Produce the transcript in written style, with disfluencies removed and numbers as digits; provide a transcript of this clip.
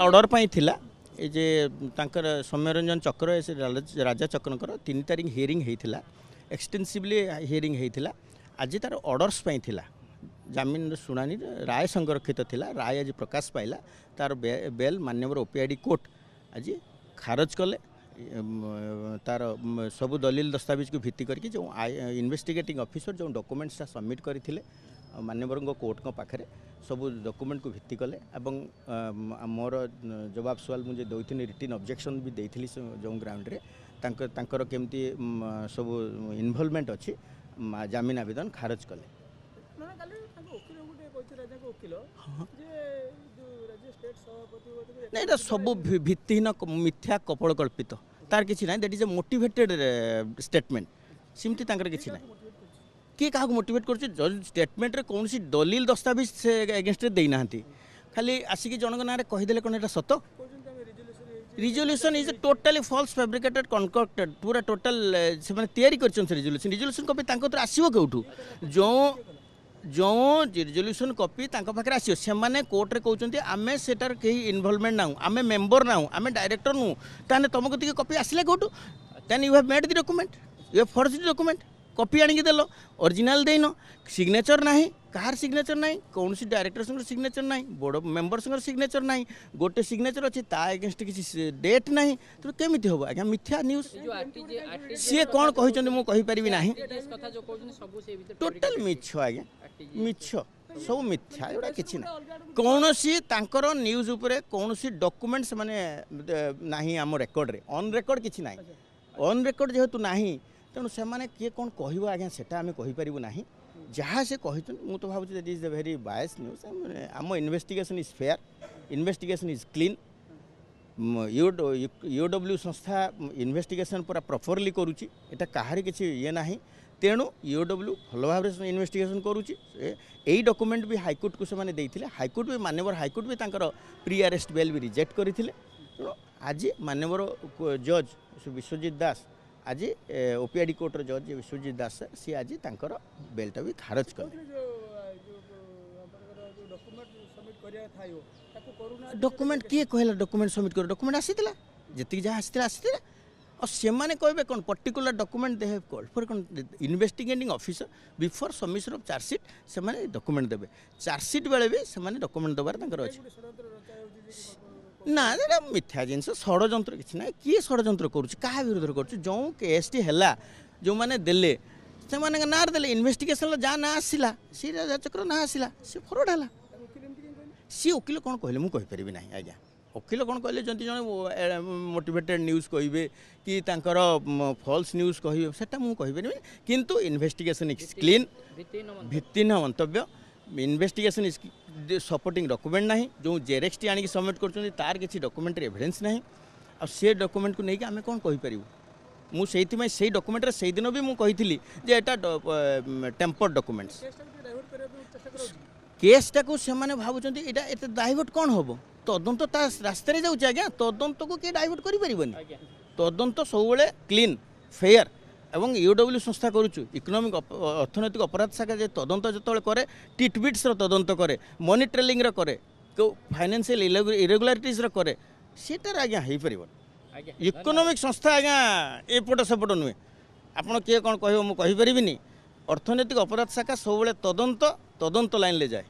order पाई थिला ए जे तांकर सौम्यरंजन चक्र से राजा चक्रकर 3 तारिख हियरिंग होता एक्सटेंसिवली हियरिंग होता आज तार ऑर्डर्स पाई थिला जमीन शुणानी राय संरक्षित थिला राय आज प्रकाश पाइला तार बेल माननीय ओपीआईडी कोर्ट आज खारज कले तार सबू दलील दस्तावेज को भित्ति करके जो इन्वेस्टिगेटिंग ऑफिसर जो डॉक्यूमेंट्स सबमिट करथिले माननीय कोर्ट पाखे सबू डॉक्यूमेंट को भित्ति कले एवं मोर जवाब सवाल मुझे दौनी रिटन ऑब्जेक्शन भी देती जो ग्राउंड रे तांकर केमती सबू इन्वॉल्वमेंट अच्छी जमीन आवेदन खारज कले ना सब भित्तिहीन मिथ्या कपड़ कल्पित तार किसी ना that is a motivated statement सिमती किसी ना किए क्या मोटिवेट कर स्टेटमेंट रे कौन सी दलील दस्तावेज से एगेंस्ट देना खाली आसिक जनक ना कहीदे कौन यहाँ सत resolution is totally false fabricated concocted पूरा टोटाल से रिजोल्यूशन रिजोल्यूशन कॉपी आसो कौटू जो जो रिजोल्यूशन कॉपी पाखे आसो से कोर्टे कहते आम सेटार कहीं इनवॉल्वमेंट ना आम मेंबर ना आम डायरेक्टर नु ताने तुमको ती कॉपी आसले कौटू then you have made the document you have forged document copy आनिक देल ओरिजिनल देन सिग्नेचर ना कहार सिग्नेचर ना कौन सी डायरेक्टर संग सिग्नेचर ना बोर्ड मेंबर संग सिग्नेचर ना गोटे सिग्नेचर अच्छी ता एगेंस्ट किसी डेट ना तो केमी हम आज्ञा मिथ्या न्यूज सी कौन कहते मुझे कहीपरि ना टोटाल मिछ आज्ञा मिछ सब मिथ्या एटा किसी ना कौन सी न्यूज उपरे कौन सी डॉक्यूमेंट्स माने नाही आम रेकर्ड रे ऑन रेकर्ड किसी ना ऑन रेकर्ड जेहेतु नाही तेणु से किए कौन कह आज्ञा सेटा आम कहीपरू ना जहाँ से कही मुझे तो भावुँ that is the very bias news आम investigation is fair investigation is clean UW संस्था इन्वेस्टिगेशन पूरा प्रॉपरली करुच्ची एटा कहार किसी ये ना तेणु यूडब्ल्यू भल भाव इन्वेस्टिगेशन करुच्ची यही डॉक्यूमेंट भी हाईकोर्ट को से देते हाईकोर्ट भी माननीय हाईकोर्ट भी तांकर प्री अरेस्ट बेल भी रिजेक्ट करते तेणु आज माननीय जज विश्वजित दास आज ओपीआईडी कोर्टर जज विश्वजित दास सी आज तांकर बेलटा भी खारज कर डॉक्यूमेंट किए कहला डॉक्यूमेंट सबमिट कर डॉक्यूमेंट आसीला जति जहाँ आसीला और से कहे कौन particular document they have called for कौन investigating officer before submission of chargesheet से डॉक्यूमेंट देवे चार्जसीट बेले भी से डॉक्यूमेंट देवार अच्छे ना मिथ्या जिनस षड्यंत्र किसी ना किए षड्यंत्र क्या विरोध कर जो केसटी है जो मैंने देले से ना देले इन्वेस्टिगेशन जहाँ ना आसला सी राजा चक्र ना आसला सी फरवर्ड है सी वकिल कौन कहले मुझे कहीपरि ना आज्ञा वकिल कौन कहले जदि जन मोटिवेटेड न्यूज कहे कि फॉल्स न्यूज कहे मुझे कहीपरि किंतु investigation is clean भित्तिहीन Mantavya investigation is supporting document ना जो जेरेक्स टी आनिक सबमिट कर तार किसी डॉक्यूमेंट एविडेंस ना आ से डॉक्यूमेंट को लेकिन आम कौन कहीपर मुझे से डॉक्यूमेंट से दिन भी मुझे जे एटा टेम्पर्ड डॉक्यूमेंट्स केसटा को से भावुं ये डाइवर्ट कौन हम तदंत रास्तार जाऊँच आज्ञा तदंत को किए डाइवर्ट करें तदंत सब क्लीन फेयर एवं यूडब्ल्यू संस्था करुचु इकोनॉमिक अर्थनैतिक अपराध शाखा जे तदंत जो करे टिटबिट्स तदंत करे मनी ट्रेलिंग करे फाइनेंशियल इरेगुलारिटीज करे सेटार आज्ञा हो पार इकोनॉमिक संस्था आज्ञा एपट सेपट नुहे आपड़ किए कौन कह मुझे कहीपरि अर्थनैतिक अपराध शाखा सब तदंत लाइन ले जाए